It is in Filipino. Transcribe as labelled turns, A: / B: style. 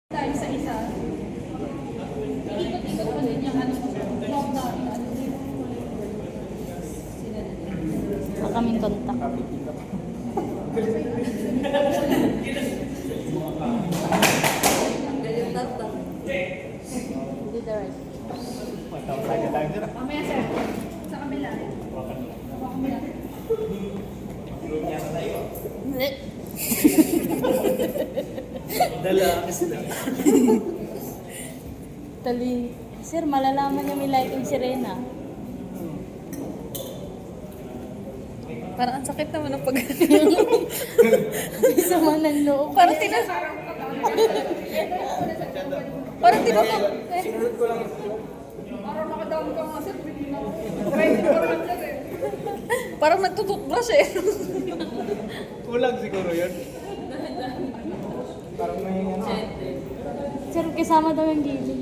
A: Tayo sa isa. Ikot-ikot pa din yung ano, lockdown.
B: Kaming kontak. Hindi the right.
A: Mamaya sir, sa kabila. Sa kabila.
B: Hindi.
C: Dala isla.
B: Tali. Sir, malalaman niya may lighting sirena.
D: Parang ang sakit naman ng pag...
B: Isa man ng loob.
D: Parang Parang
C: Sinunod ko lang.
A: Parang nakadown ka nga sir, bigyan ako. Try to forward sir eh.
D: Parang nagtututbrush eh.
C: Kulang siguro yun. Parang may ano.
B: Sir, kasama daw yung gilid.